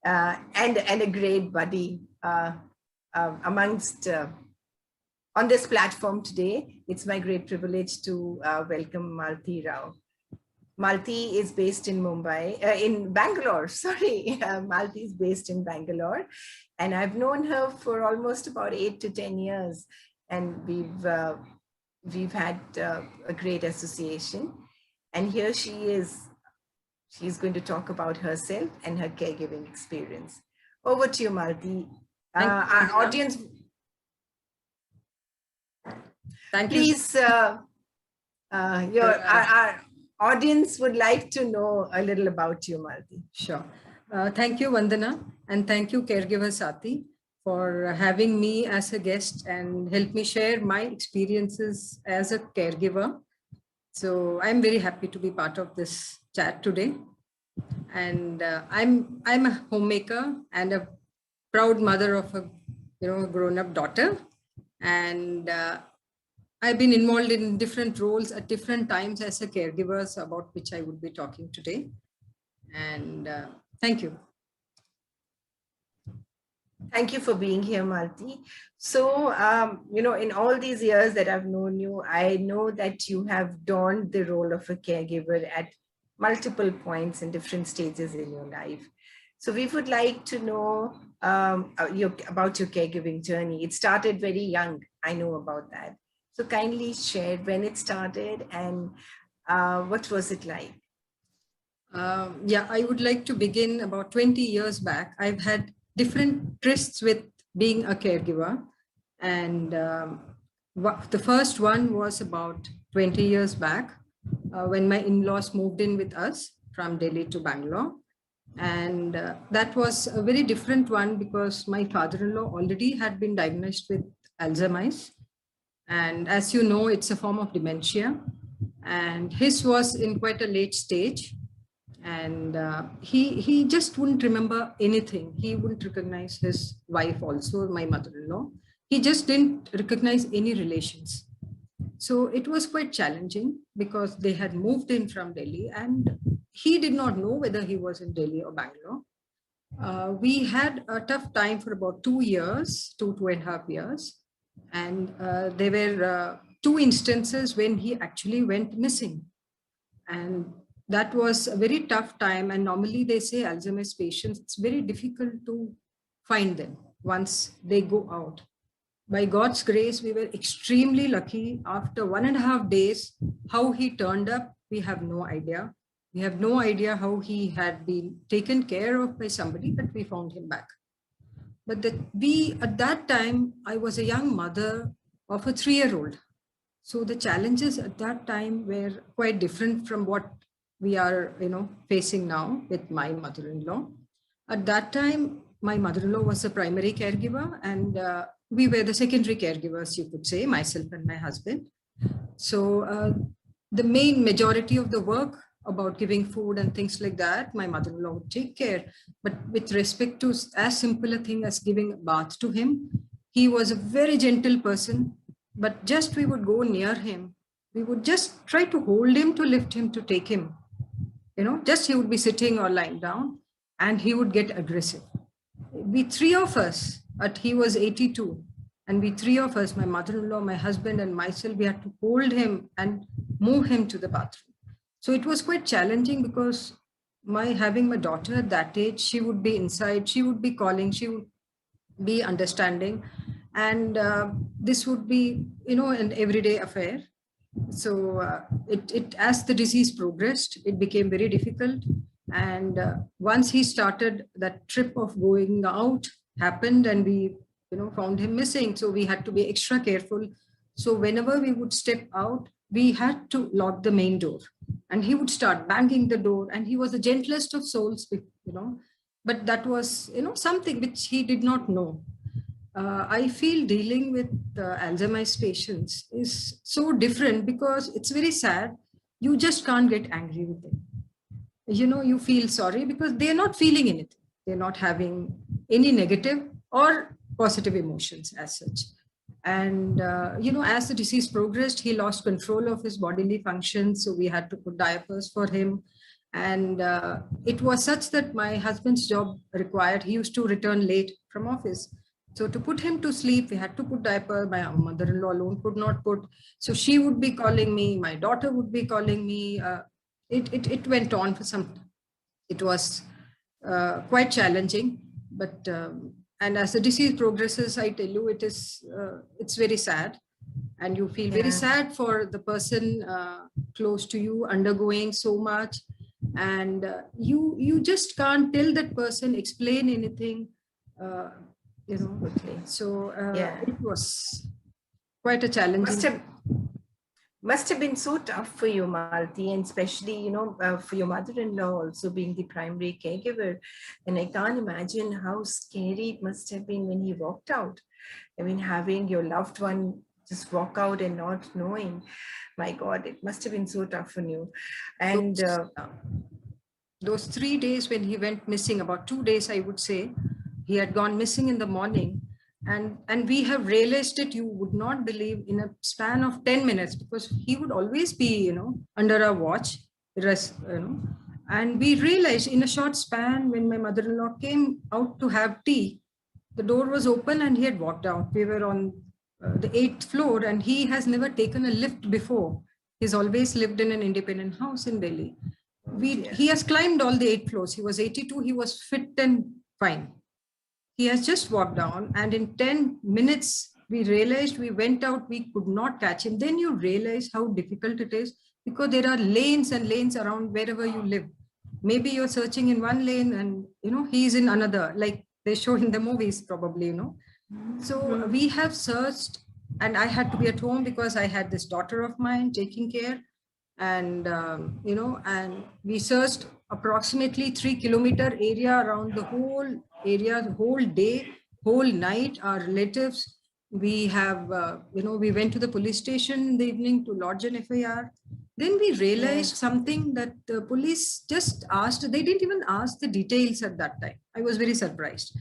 and a great buddy amongst on this platform today. It's my great privilege to welcome Malathi Rao. Malathi is based in in Bangalore, sorry. Malathi is based in Bangalore, and I've known her for almost about 8 to 10 years, and we've had a great association. And here she is. She's going to talk about herself and her caregiving experience. Over to you, Malathi. Our audience, thank you. Please, our audience would like to know a little about you, Malathi. Sure. Thank you, Vandana, and thank you, Caregiver Sati, for having me as a guest and help me share my experiences as a caregiver. So I'm very happy to be part of this chat today. And I'm a homemaker and a proud mother of a grown-up daughter. And I've been involved in different roles at different times as a caregiver, about which I would be talking today. And thank you. Thank you for being here, Malathi. So, in all these years that I've known you, I know that you have donned the role of a caregiver at multiple points in different stages in your life. So we would like to know about your caregiving journey. It started very young. I know about that. So kindly share when it started and what was it like? Yeah, I would like to begin about 20 years back. I've had different trysts with being a caregiver. And the first one was about 20 years back when my in-laws moved in with us from Delhi to Bangalore. And that was a very different one because my father-in-law already had been diagnosed with Alzheimer's. And as you know, it's a form of dementia. And his was in quite a late stage. And he just wouldn't remember anything. He wouldn't recognize his wife also, my mother-in-law. He just didn't recognize any relations. So it was quite challenging because they had moved in from Delhi and he did not know whether he was in Delhi or Bangalore. We had a tough time for about 2 years, 2.5 years. And there were 2 instances when he actually went missing. And that was a very tough time. And normally they say Alzheimer's patients, it's very difficult to find them once they go out. By God's grace, we were extremely lucky. After 1.5 days, how he turned up, we have no idea. We have no idea how he had been taken care of by somebody, but we found him back. But at that time, I was a young mother of a 3-year-old. So the challenges at that time were quite different from what we are, facing now with my mother-in-law. At that time, my mother-in-law was a primary caregiver and we were the secondary caregivers, you could say, myself and my husband. So the main majority of the work about giving food and things like that, my mother-in-law would take care. But with respect to as simple a thing as giving a bath to him, he was a very gentle person, but just we would go near him. We would just try to hold him, to lift him, to take him. Just he would be sitting or lying down and he would get aggressive. We 3 of us, he was 82, and we 3 of us, my mother-in-law, my husband and myself, we had to hold him and move him to the bathroom. So it was quite challenging because having my daughter at that age, she would be inside, she would be calling, she would be understanding. And this would be, an everyday affair. So as the disease progressed, it became very difficult. And once he started, that trip of going out happened and we, found him missing. So we had to be extra careful. So whenever we would step out, we had to lock the main door and he would start banging the door, and he was the gentlest of souls, but that was, something which he did not know. I feel dealing with Alzheimer's patients is so different because it's very sad. You just can't get angry with them. You feel sorry because they're not feeling anything. They're not having any negative or positive emotions as such. And, as the disease progressed, he lost control of his bodily functions. So we had to put diapers for him. And it was such that my husband's job required, he used to return late from office. So to put him to sleep, we had to put diaper. My mother-in-law alone could not put. So she would be calling me, my daughter would be calling me. It went on for some time. It was quite challenging, but and as the disease progresses, I tell you, it's very sad, and you feel very sad for the person close to you undergoing so much, and you just can't tell that person, explain anything, uh, you know. So it was quite a challenging. Must have been so tough for you, Malati, and especially, you know, for your mother-in-law also being the primary caregiver. And I can't imagine how scary it must have been when he walked out. I mean, having your loved one just walk out and not knowing, my God, it must have been so tough on you. And those 3 days when he went missing, about 2 days, I would say, he had gone missing in the morning. And we have realized it, you would not believe, in a span of 10 minutes, because he would always be, you know, under our watch, you know. And we realized in a short span, when my mother-in-law came out to have tea, the door was open and he had walked out. We were on the 8th floor, and he has never taken a lift before. He's always lived in an independent house in Delhi. He has climbed all the 8 floors. He was 82. He was fit and fine. He has just walked down, and in 10 minutes, we realized, we went out, we could not catch him. Then you realize how difficult it is, because there are lanes and lanes around wherever you live. Maybe you're searching in one lane and, you know, he's in another, like they show in the movies probably, you know. So we have searched, and I had to be at home because I had this daughter of mine taking care. And, you know, and we searched approximately 3-kilometer area around the whole area, the whole day, whole night. Our relatives, we have, you know, we went to the police station in the evening to lodge an FIR. Then we realized something, that the police just asked, they didn't even ask the details at that time. I was very surprised.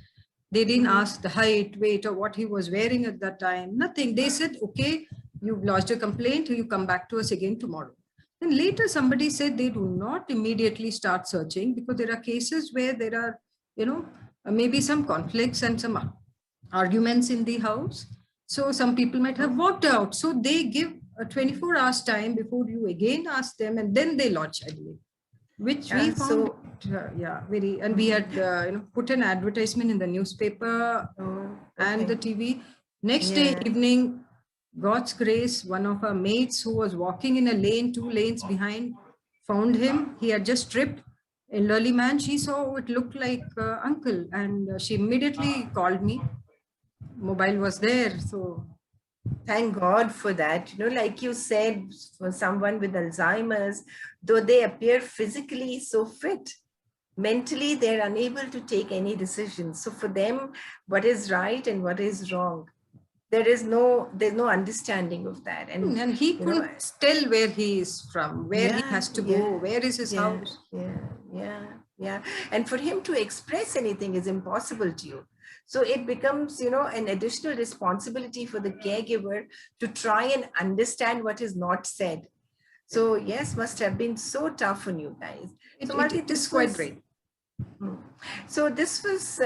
They didn't ask the height, weight, or what he was wearing at that time, nothing. They said, okay, you've lodged a complaint, you come back to us again tomorrow. And later somebody said they do not immediately start searching, because there are cases where there are, you know, maybe some conflicts and some arguments in the house. So some people might have walked out. So they give a 24 hours time before you again ask them, and then they lodge, I believe, which we found, very, and we had, you know, put an advertisement in the newspaper and the TV. Next day evening, God's grace, one of our mates who was walking in a lane, 2 lanes behind, found him. He had just tripped. Elderly man, she saw it looked like uncle, and she immediately called me. Mobile was there, so thank God for that. You know, like you said, for someone with Alzheimer's, though they appear physically so fit, mentally they're unable to take any decisions. So for them, what is right and what is wrong, there's no understanding of that. And he couldn't tell where he is from, where he has to go, where is his house. And for him to express anything is impossible to you. So it becomes, you know, an additional responsibility for the caregiver to try and understand what is not said. So yes, must have been so tough on you guys. So it is quite great. So this was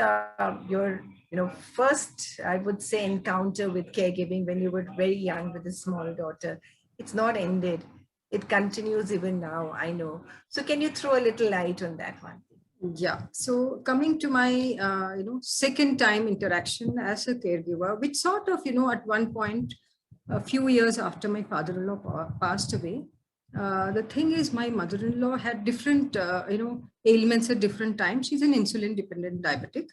your, you know, first, I would say, encounter with caregiving when you were very young with a small daughter. It's not ended. It continues even now, I know. So can you throw a little light on that one? Yeah. So coming to my, you know, second time interaction as a caregiver, which sort of, you know, at one point, a few years after my father-in-law passed away, the thing is, my mother-in-law had different, you know, ailments at different times. She's an insulin-dependent diabetic,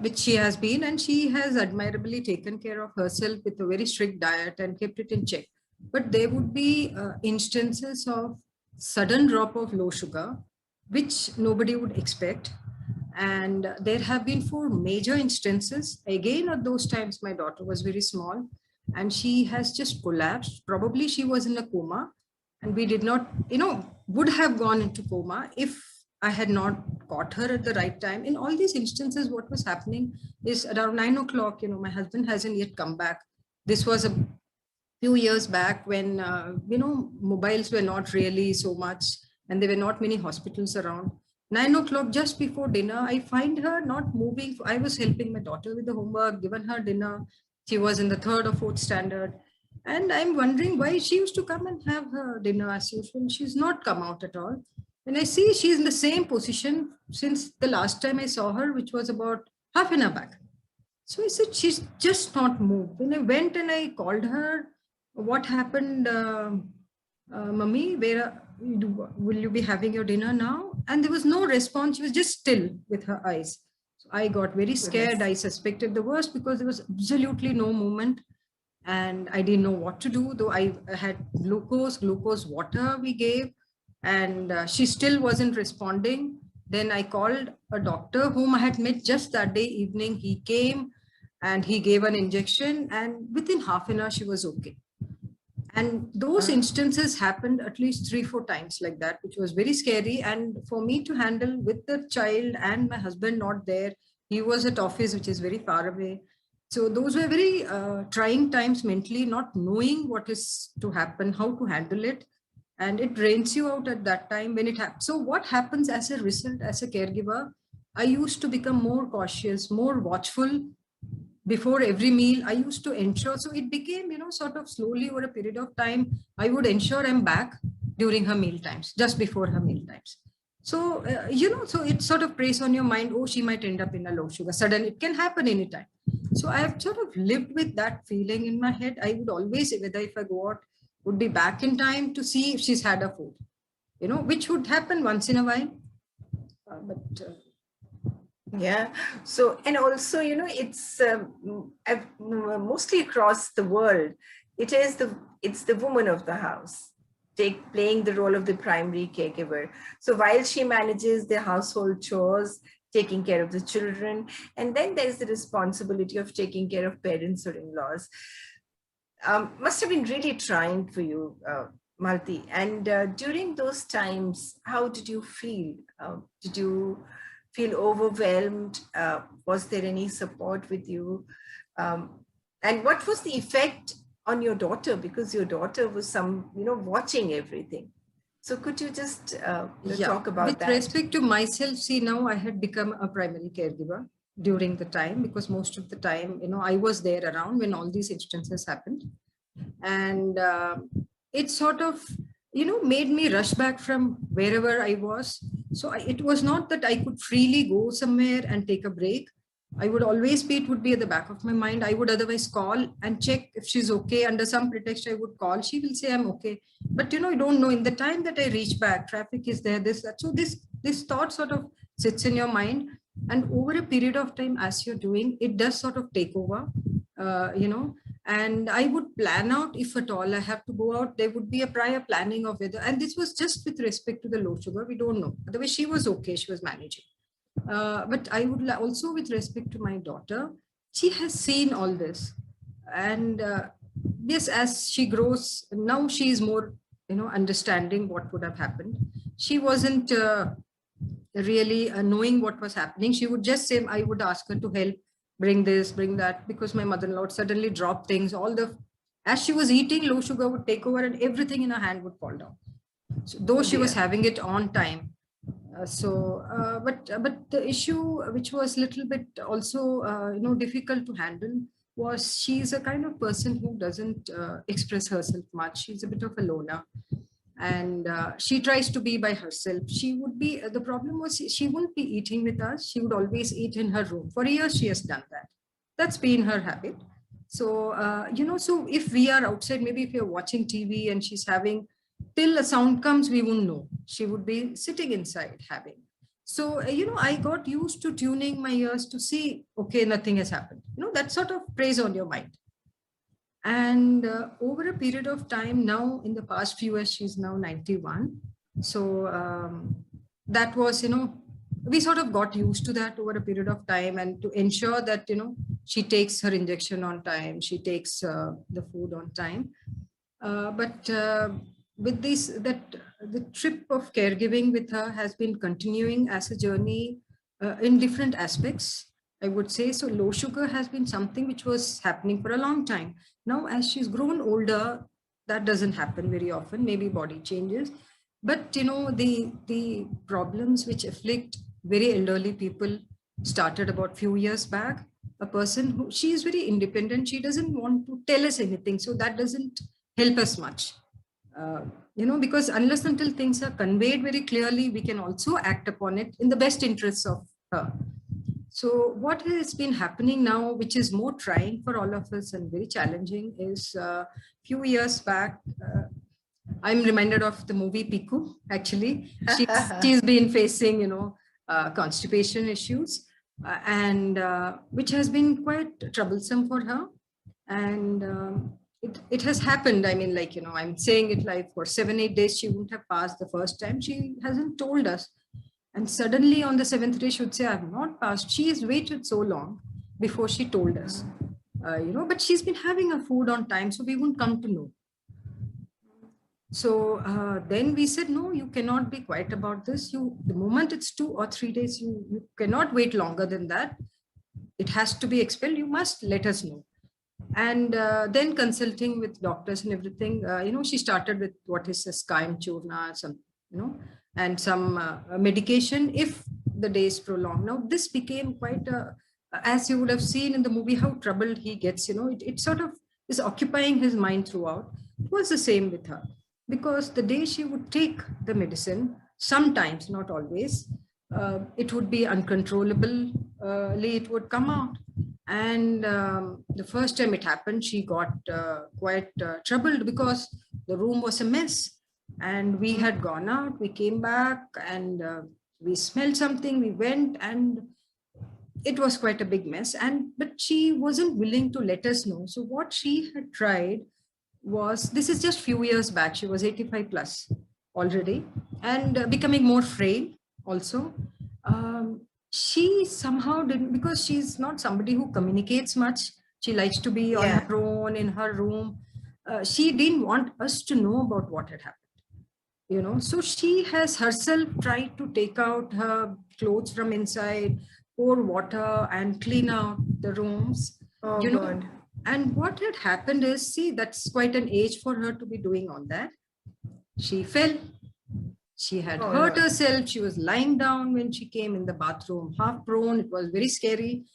which she has been, and she has admirably taken care of herself with a very strict diet and kept it in check. But there would be instances of sudden drop of low sugar, which nobody would expect. And there have been 4 major instances. Again, at those times, my daughter was very small, and she has just collapsed. Probably she was in a coma, and we did not, you know, would have gone into coma if I had not caught her at the right time. In all these instances, what was happening is around 9 o'clock, you know, my husband hasn't yet come back. This was a few years back when, you know, mobiles were not really so much and there were not many hospitals around. 9 o'clock, just before dinner, I find her not moving. I was helping my daughter with the homework, given her dinner. She was in the third or fourth standard. And I'm wondering why she used to come and have her dinner as usual. She's not come out at all. And I see she's in the same position since the last time I saw her, which was about half an hour back. So I said, she's just not moved. When I went and I called her, what happened, Mummy, will you be having your dinner now? And there was no response. She was just still with her eyes. So I got very scared. I suspected the worst because there was absolutely no movement. And I didn't know what to do, though I had glucose water we gave, and she still wasn't responding. Then I called a doctor whom I had met just that day evening. He came and he gave an injection, and within half an hour she was okay. And those instances happened at least 3-4 times like that, which was very scary. And for me to handle with the child and my husband not there, he was at office, which is very far away. So those were very trying times mentally, not knowing what is to happen, how to handle it. And it drains you out at that time when it happens. So what happens as a result, as a caregiver, I used to become more cautious, more watchful. Before every meal, I used to ensure. So it became, sort of slowly over a period of time, I would ensure I'm back during her meal times, just before her meal times. So, so it sort of preys on your mind, oh, she might end up in a low sugar. Sudden, it can happen anytime. So I have sort of lived with that feeling in my head. I would always, whether if I go out, would be back in time to see if she's had a food, which would happen once in a while. Yeah. So, and also, it's mostly across the world, it's the woman of the house playing the role of the primary caregiver. So while she manages the household chores, taking care of the children, and then there's the responsibility of taking care of parents or in-laws. Must have been really trying for you, Malathi. And during those times, how did you feel? Did you feel overwhelmed? Was there any support with you? And what was the effect on your daughter? Because your daughter was watching everything. So could you just talk about that? With respect to myself, see, now I had become a primary caregiver during the time, because most of the time, I was there around when all these instances happened. And it sort of, made me rush back from wherever I was. So it was not that I could freely go somewhere and take a break. I would always be, it would be at the back of my mind. I would otherwise call and check if she's okay. Under some pretext, I would call. She will say, I'm okay. But, I don't know. In the time that I reach back, traffic is there, this, that. So this thought sort of sits in your mind. And over a period of time, as you're doing, it does sort of take over, and I would plan out, if at all I have to go out, there would be a prior planning of whether, and this was just with respect to the low sugar, we don't know. Otherwise, she was okay, she was managing. But I would also, with respect to my daughter, she has seen all this. And yes, as she grows, now she is more, understanding what would have happened. She wasn't really knowing what was happening. She would just say, I would ask her to help, bring this, bring that, because my mother-in-law would suddenly drop things. As she was eating, low sugar would take over and everything in her hand would fall down. So, though she was having it on time. But the issue, which was a little bit also, difficult to handle, was she's a kind of person who doesn't express herself much. She's a bit of a loner. And she tries to be by herself. She would be, the problem was she wouldn't be eating with us. She would always eat in her room. For years, she has done that. That's been her habit. So, so if we are outside, maybe if you're watching TV and she's having, till a sound comes, we won't know. She would be sitting inside having. So, I got used to tuning my ears to see, okay, nothing has happened. That sort of preys on your mind. And over a period of time now, in the past few years, she's now 91. So that was, we sort of got used to that over a period of time, and to ensure that, she takes her injection on time, she takes the food on time. But with this, that the trip of caregiving with her has been continuing as a journey in different aspects, I would say. So low sugar has been something which was happening for a long time. Now, as she's grown older, that doesn't happen very often. Maybe body changes. But the problems which afflict very elderly people started about few years back. A person who, she is very independent, she doesn't want to tell us anything, so that doesn't help us much. uh, because unless until things are conveyed very clearly, we can also act upon it in the best interests of her. So what has been happening now, which is more trying for all of us and very challenging, is few years back, I'm reminded of the movie Piku. Actually, she's been facing constipation issues, and which has been quite troublesome for her. And it has happened. I mean, like, I'm saying it like for 7-8 days she wouldn't have passed the first time. She hasn't told us, and suddenly on the seventh day she would say, "I've not passed." She has waited so long before she told us. But she's been having her food on time, so we wouldn't come to know. So then we said, no, you cannot be quiet about this. The moment it's 2 or 3 days, you cannot wait longer than that. It has to be expelled. You must let us know. And then consulting with doctors and everything, she started with what is a Skyme churna, and some medication if the days prolong. Now, this became quite as you would have seen in the movie, how troubled he gets, it sort of is occupying his mind throughout. It was the same with her, because the day she would take the medicine, sometimes, not always, it would be uncontrollably, it would come out. And the first time it happened, she got quite troubled because the room was a mess. And we had gone out, we came back, and we smelled something, we went, and it was quite a big mess. But she wasn't willing to let us know. So what she had tried was, this is just few years back, she was 85 plus already, and becoming more frail also. She somehow didn't, because she's not somebody who communicates much. She likes to be on her own in her room. She didn't want us to know about what had happened. So she has herself tried to take out her clothes from inside, pour water and clean out the rooms. Oh, God. And what had happened is, see, that's quite an age for her to be doing all that. She fell. She had hurt herself. She was lying down when she came in the bathroom, half prone. It was very scary.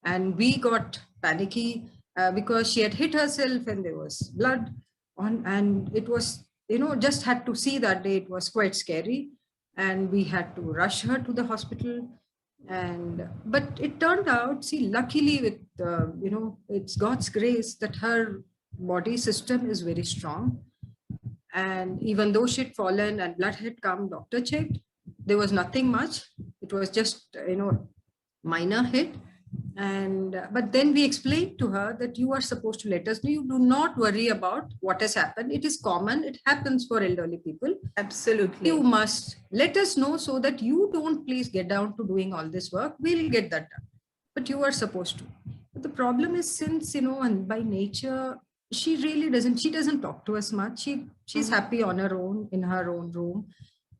And we got panicky because she had hit herself and there was blood on. And it was, just had to see that day. It was quite scary. And we had to rush her to the hospital. But it turned out, see, luckily with it's God's grace that her body system is very strong. And even though she'd fallen and blood had come, doctor checked, there was nothing much. It was just minor hit. And but then we explained to her that you are supposed to let us know. You do not worry about what has happened. It is common. It happens for elderly people. Absolutely. You must let us know so that you don't please get down to doing all this work. We'll get that done. But you are supposed to. But the problem is, since, and by nature, she really doesn't talk to us much. She's happy on her own, in her own room.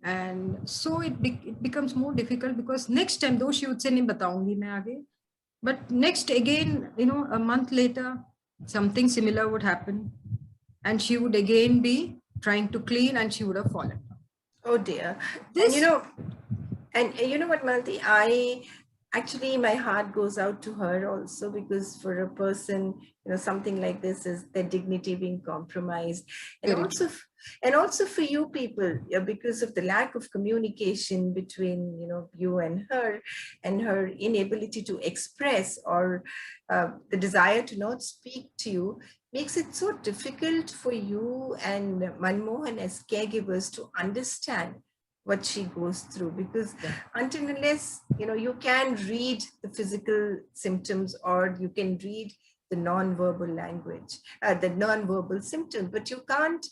And so it becomes more difficult, because next time, though she would say, nahi bataungi main aage, but next again, a month later, something similar would happen. And she would again be trying to clean and she would have fallen. Oh dear. And you know what, Malathi, actually my heart goes out to her also, because for a person, something like this is their dignity being compromised. And also for you people, because of the lack of communication between, you and her inability to express, or the desire to not speak to you, makes it so difficult for you and Manmohan as caregivers to understand what she goes through, because until unless you can read the physical symptoms, or you can read the non-verbal language, the non-verbal symptoms, but you can't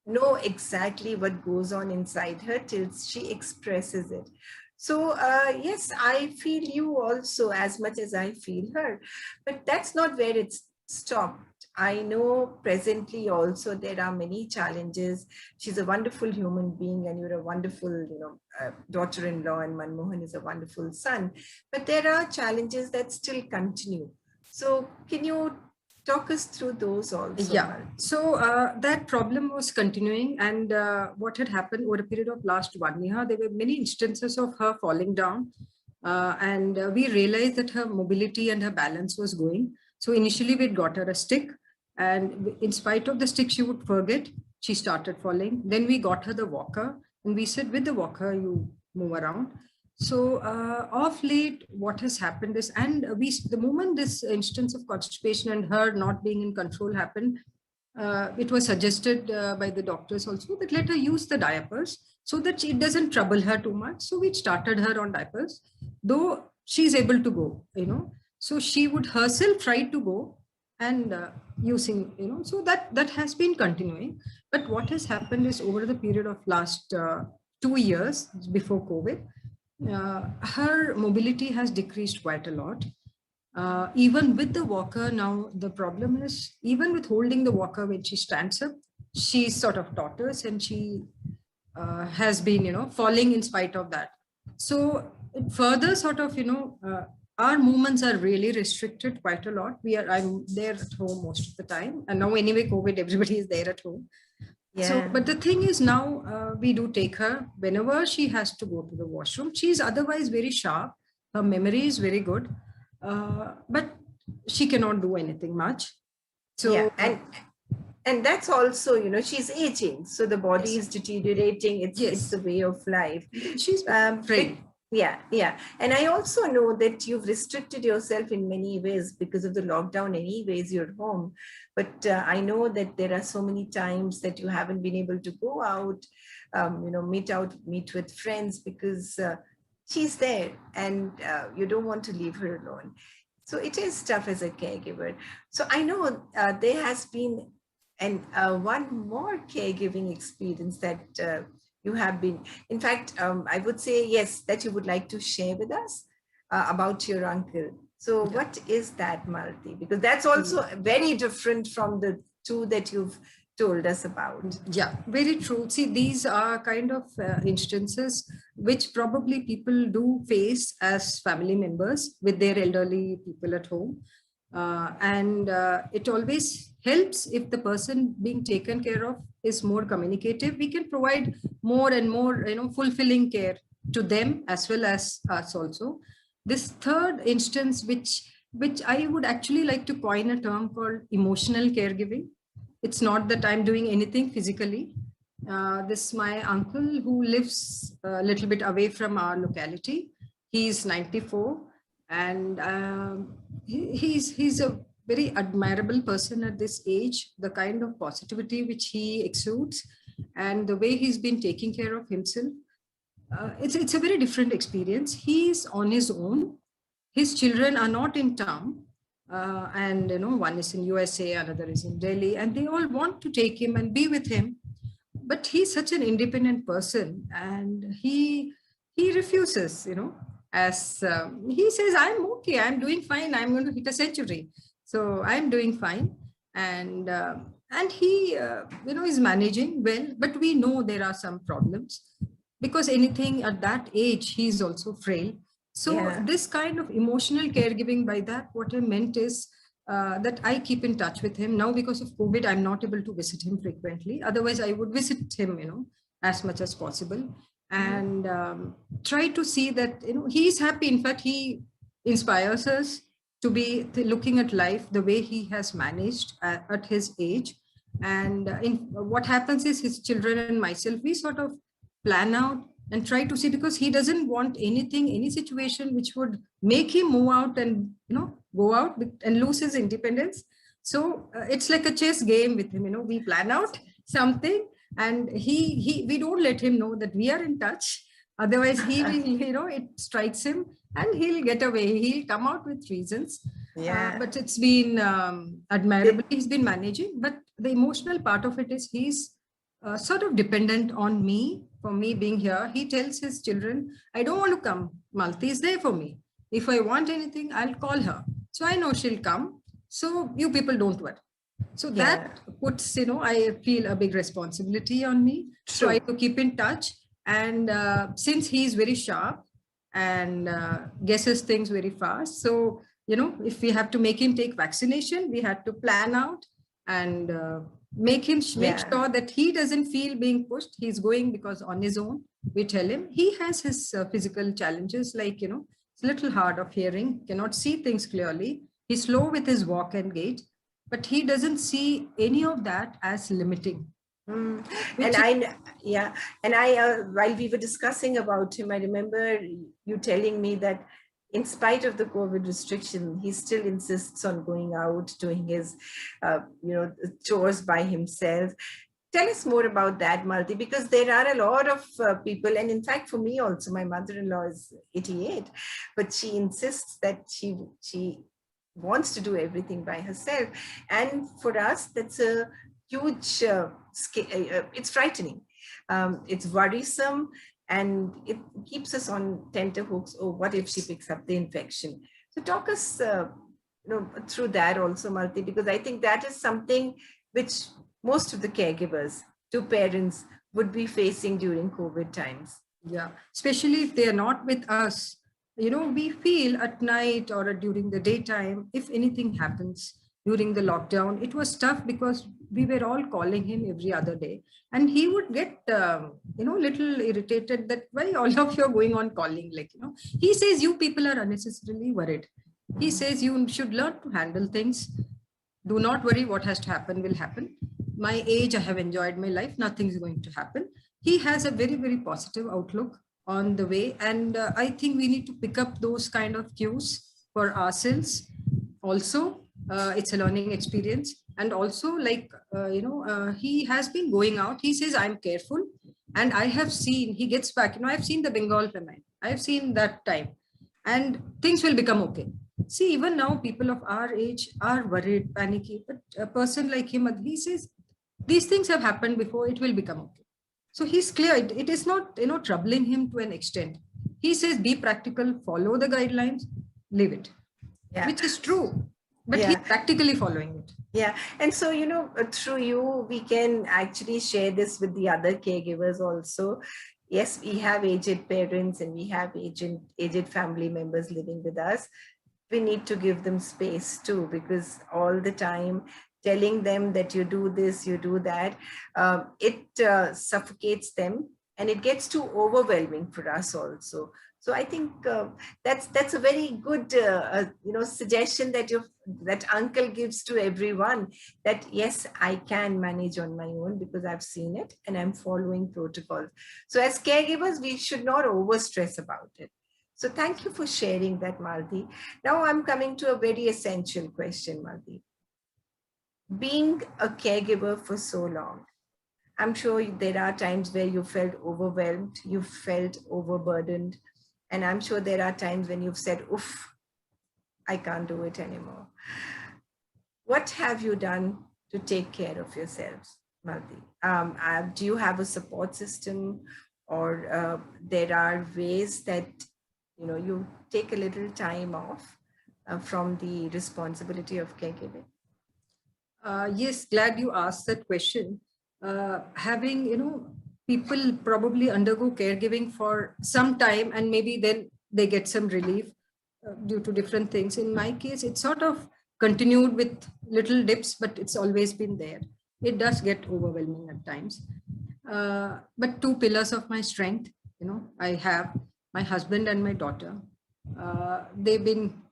know exactly what goes on inside her till she expresses it. So yes, I feel you also as much as I feel her, but that's not where it's stopped. I know presently also there are many challenges. She's a wonderful human being, and you're a wonderful, daughter-in-law, and Manmohan is a wonderful son. But there are challenges that still continue. So can you Talk us through those also. Yeah, Malati. so that problem was continuing, and what had happened over a period of last 1 year, there were many instances of her falling down, and we realized that her mobility and her balance was going. So initially we got her a stick, and in spite of the stick, she would forget. She started falling. Then we got her the walker, and we said, with the walker, you move around. So of late, what has happened is, and the moment this instance of constipation and her not being in control happened, it was suggested by the doctors also that let her use the diapers so that it doesn't trouble her too much. So we started her on diapers, though she's able to go, So she would herself try to go and using, so that has been continuing. But what has happened is over the period of last 2 years before COVID, her mobility has decreased quite a lot. Even with the walker now, the problem is even with holding the walker when she stands up, she sort of totters and she has been, falling in spite of that. So it further sort of, our movements are really restricted quite a lot. I'm there at home most of the time. And now anyway, COVID, everybody is there at home. Yeah. So, but the thing is now we do take her whenever she has to go to the washroom. She's otherwise very sharp. Her memory is very good, but she cannot do anything much. So, yeah, and that's also, she's aging, so the body Yes. is deteriorating. It's the way of life. She's trained. Yeah. And I also know that you've restricted yourself in many ways because of the lockdown. Anyways, you're home. But I know that there are so many times that you haven't been able to go out, meet with friends because she's there and you don't want to leave her alone. So it is tough as a caregiver. So I know there has been one more caregiving experience that you have been, in fact, I would say, yes, that you would like to share with us about your uncle. So what is that, Malathi? Because that's also very different from the two that you've told us about. Yeah, very true. See, these are kind of instances which probably people do face as family members with their elderly people at home. And it always helps if the person being taken care of is more communicative. We can provide more and more, fulfilling care to them as well as us also. This third instance, which I would actually like to coin a term called emotional caregiving. It's not that I'm doing anything physically. This my uncle who lives a little bit away from our locality. He's 94, and he's a very admirable person at this age. The kind of positivity which he exudes, and the way he's been taking care of himself, it's a very different experience. He's on his own. His children are not in town. And one is in USA, another is in Delhi, and they all want to take him and be with him. But he's such an independent person, and he refuses. As he says, I'm okay, I'm doing fine, I'm going to hit a century, so I'm doing fine, and he is managing well. But we know there are some problems because anything at that age, he's also frail. So this kind of emotional caregiving, by that, what I meant is that I keep in touch with him. Now, because of COVID, I'm not able to visit him frequently. Otherwise, I would visit him, as much as possible, and try to see that, he's happy. In fact, he inspires us to be looking at life the way he has managed at his age. And what happens is his children and myself, we sort of plan out and try to see, because he doesn't want any situation which would make him move out and go out and lose his independence. So it's like a chess game with him. We plan out something, and we don't let him know that we are in touch. Otherwise, he will, it strikes him and he'll get away. He'll come out with reasons. But it's been admirable. He's been managing. But the emotional part of it is he's sort of dependent on me. For me being here, he tells his children, I don't want to come. Malathi is there for me. If I want anything, I'll call her. So I know she'll come. So you people don't worry. So that puts, I feel a big responsibility on me. So I have to keep in touch. And since he's very sharp and guesses things very fast, so if we have to make him take vaccination, we had to plan out and make sure that he doesn't feel being pushed. He's going because on his own. We tell him he has his physical challenges, like, it's a little hard of hearing, cannot see things clearly. He's slow with his walk and gait, but he doesn't see any of that as limiting. And I, while we were discussing about him, I remember you telling me that in spite of the COVID restriction, he still insists on going out, doing his, chores by himself. Tell us more about that, Malathi, because there are a lot of people, and in fact, for me also, my mother-in-law is 88, but she insists that she wants to do everything by herself. And for us, that's a huge, it's frightening. It's worrisome, and it keeps us on tenterhooks. Oh, what if she picks up the infection? So talk us through that also, Malathi, because I think that is something which most of the caregivers to parents would be facing during COVID times. Yeah, especially if they are not with us. We feel at night or during the daytime, if anything happens during the lockdown, it was tough because we were all calling him every other day. And he would get, little irritated that why all of you are going on calling, he says, you people are unnecessarily worried. He says, you should learn to handle things. Do not worry, what has to happen will happen. My age, I have enjoyed my life. Nothing's going to happen. He has a very, very positive outlook on the way. And I think we need to pick up those kind of cues for ourselves. Also, it's a learning experience. And also, he has been going out. He says, I'm careful. And I have seen, he gets back, I've seen the Bengal famine. I've seen that time. And things will become okay. See, even now, people of our age are worried, panicky. But a person like him, he says, these things have happened before, it will become okay. So he's clear. It is not, troubling him to an extent. He says, be practical, follow the guidelines, leave it, which is true. But he's practically following it. Yeah. And so, through you, we can actually share this with the other caregivers also. Yes, we have aged parents and we have aged family members living with us. We need to give them space too, because all the time telling them that you do this, you do that, it suffocates them and it gets too overwhelming for us also. So I think that's a very good suggestion that uncle gives to everyone, that yes, I can manage on my own because I've seen it and I'm following protocols. So as caregivers, we should not overstress about it. So thank you for sharing that, Malathi. Now I'm coming to a very essential question, Malathi. Being a caregiver for so long, I'm sure there are times where you felt overwhelmed, you felt overburdened, and I'm sure there are times when you've said, oof, I can't do it anymore. What have you done to take care of yourselves, Malathi? Do you have a support system, or there are ways that you take a little time off from the responsibility of caregiving? Yes, glad you asked that question. Having, people probably undergo caregiving for some time and maybe then they get some relief due to different things. In my case, it sort of continued with little dips, but it's always been there. It does get overwhelming at times. But two pillars of my strength, I have my husband and my daughter. They've been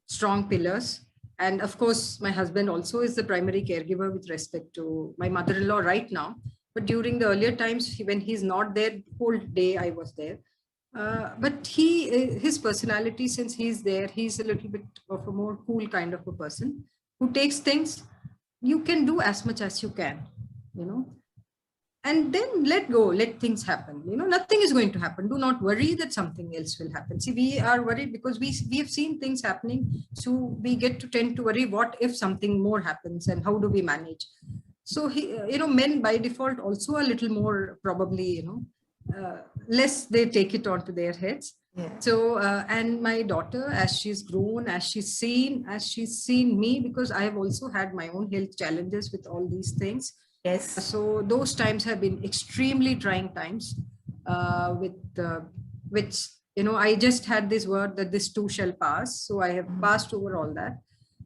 strong pillars. And of course, my husband also is the primary caregiver with respect to my mother-in-law right now. But during the earlier times, when he's not there, whole day I was there. But his personality, since he's there, he's a little bit of a more cool kind of a person who takes things, you can do as much as you can, and then let go, let things happen. Nothing is going to happen. Do not worry that something else will happen. See, we are worried because we have seen things happening. So we get to tend to worry, what if something more happens and how do we manage? So, men by default also a little more probably, less they take it onto their heads. Yeah. So, and my daughter, as she's grown, as she's seen me, because I have also had my own health challenges with all these things. Yes. So those times have been extremely trying times, which I just had this word that this too shall pass. So I have passed over all that.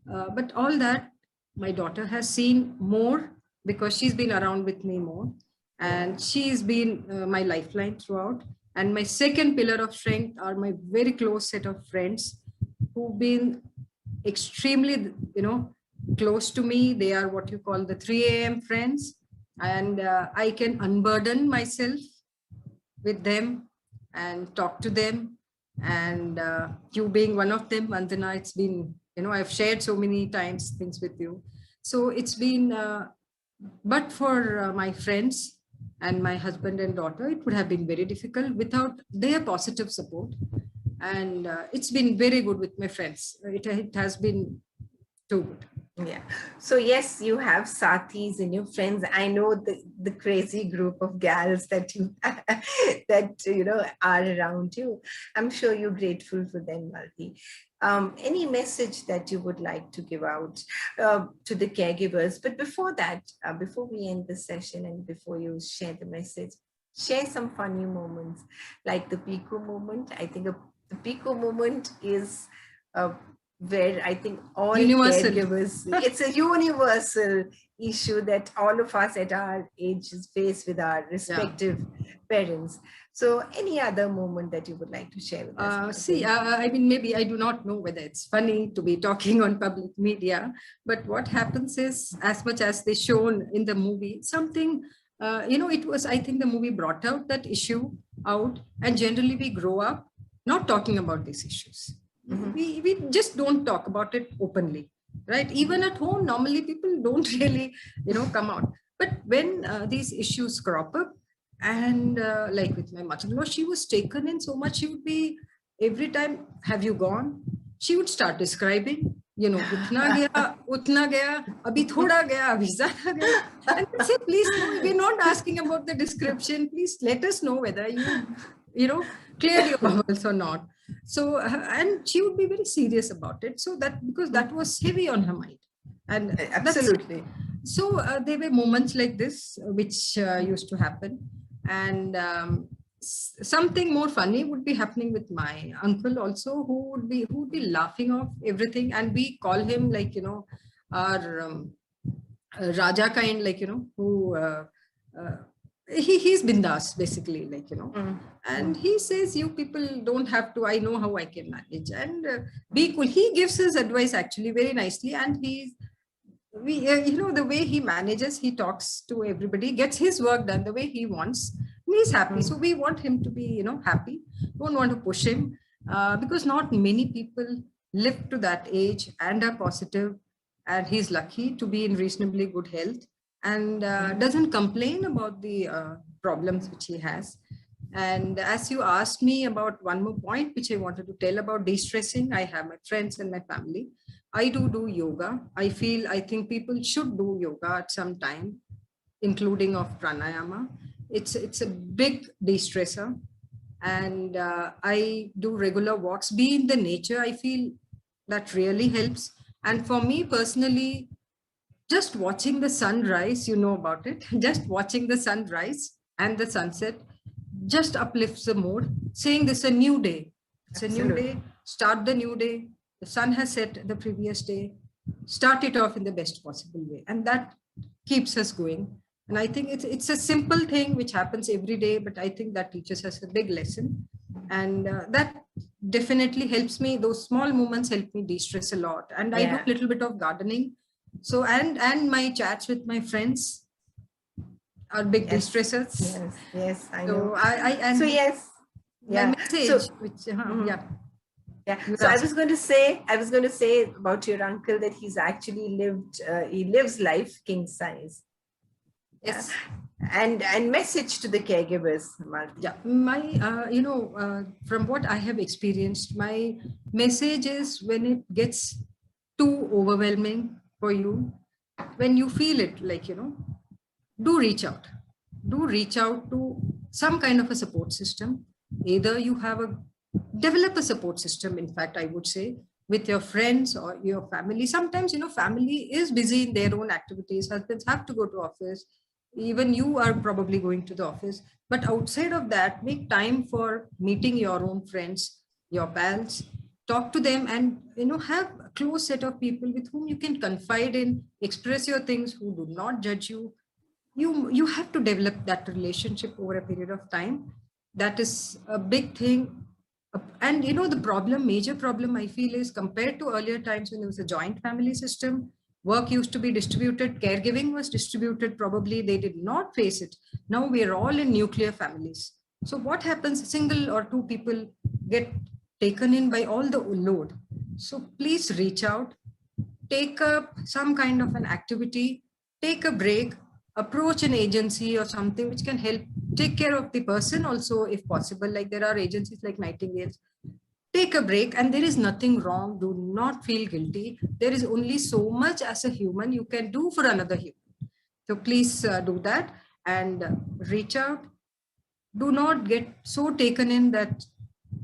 But all that, my daughter has seen more because she's been around with me more. And she's been my lifeline throughout. And my second pillar of strength are my very close set of friends who've been extremely, close to me. They are what you call the 3 a.m. friends. And I can unburden myself with them and talk to them. And you being one of them, Vandana, it's been, I've shared so many times things with you. So it's been, but for my friends and my husband and daughter, it would have been very difficult without their positive support. And it's been very good with my friends. It has been too good. Yeah. So yes, you have sathis and your friends. I know the crazy group of gals that you are around you. I'm sure you're grateful for them, Malati. Any message that you would like to give out to the caregivers? But before that, before we end the session and before you share the message, share some funny moments like the Pico moment. I think the Pico moment is where I think all Universal. caregivers, it's a universal issue that all of us at our ages face with our respective parents. So any other moment that you would like to share with us? I mean, maybe I do not know whether it's funny to be talking on public media, but what happens is, as much as they shown in the movie, something, it was, I think the movie brought out that issue out, and generally we grow up not talking about these issues. We just don't talk about it openly, right? Even at home, normally people don't really, come out. But when these issues crop up, and like with my mother-in-law, she was taken in so much. She would be, every time, have you gone? She would start describing, itna gaya, utna gaya, abhi thoda gaya, abhi zyada gaya. And I say, please, no, we're not asking about the description. Please let us know whether you cleared your bowels or not. So, and she would be very serious about it. So that, because that was heavy on her mind. And absolutely. So there were moments like this which used to happen. And something more funny would be happening with my uncle also, who would be laughing off everything. And we call him like, our Raja kind, like, who he's bindas basically, like, and he says, you people don't have to, I know how I can manage, and be cool. He gives his advice actually very nicely, and the way he manages, he talks to everybody, gets his work done the way he wants, and he's happy. So we want him to be, happy. Don't want to push him, because not many people live to that age and are positive, and he's lucky to be in reasonably good health, and doesn't complain about the problems which he has. And as you asked me about one more point, which I wanted to tell about de-stressing, I have my friends and my family. I do yoga. I think people should do yoga at some time, including of pranayama. It's a big de-stressor. And I do regular walks, be in the nature. I feel that really helps. And for me personally, just watching the sunrise, about it, just watching the sunrise and the sunset just uplifts the mood, saying this is a new day. It's a new day. Start the new day. The sun has set the previous day. Start it off in the best possible way. And that keeps us going. And I think it's a simple thing which happens every day, but I think that teaches us a big lesson. And that definitely helps me. Those small moments help me de-stress a lot. And I do a little bit of gardening. So, and my chats with my friends are big de-stressors. Yes, I know. So yes. My message, which, So I was going to say about your uncle that he's actually he lives life king size. Yes. And message to the caregivers, Malati. Yeah, my, from what I have experienced, my message is, when it gets too overwhelming for you, when you feel it, like, do reach out. Do reach out to some kind of a support system. Either you develop a support system, in fact, I would say, with your friends or your family. Sometimes, family is busy in their own activities. Husbands have to go to office. Even you are probably going to the office. But outside of that, make time for meeting your own friends, your pals, talk to them, and have a close set of people with whom you can confide in, express your things, who do not judge you. You have to develop that relationship over a period of time. That is a big thing. And the major problem I feel is, compared to earlier times when there was a joint family system, work used to be distributed, caregiving was distributed, probably they did not face it. Now we are all in nuclear families. So what happens? Single or two people get taken in by all the load. So please reach out, take up some kind of an activity, take a break, approach an agency or something which can help take care of the person also, if possible. Like, there are agencies like Nightingales. Take a break, and there is nothing wrong. Do not feel guilty. There is only so much as a human you can do for another human. So please do that, and reach out. Do not get so taken in. That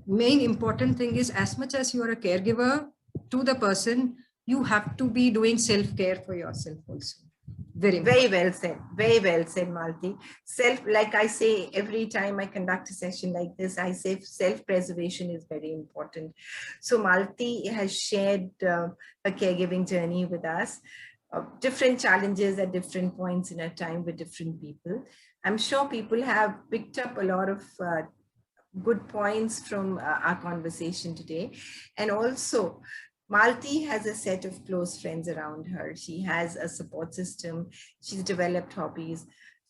main important thing is, as much as you are a caregiver to the person, you have to be doing self-care for yourself also. Very Very well said. Very well said, Malati. Like I say, every time I conduct a session like this, I say self-preservation is very important. So Malati has shared a caregiving journey with us, different challenges at different points in a time with different people. I'm sure people have picked up a lot of good points from our conversation today. And also, Malti has a set of close friends around her. She has a support system. She's developed hobbies.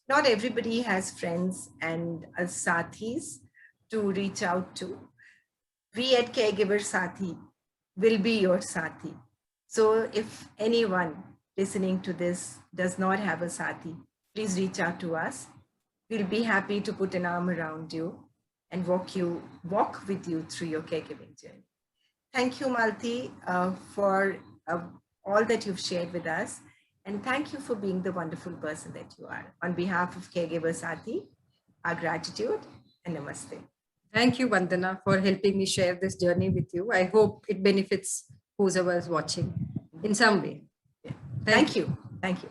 Not everybody has friends and sathis to reach out to. We at Caregiver Sathi will be your sathi. So if anyone listening to this does not have a sathi, please reach out to us. We'll be happy to put an arm around you and walk with you through your caregiving journey. Thank you, Malti, for all that you've shared with us. And thank you for being the wonderful person that you are. On behalf of Caregiver Sathi, our gratitude and namaste. Thank you, Vandana, for helping me share this journey with you. I hope it benefits whoever is watching in some way. Yeah. Thank you. Thank you.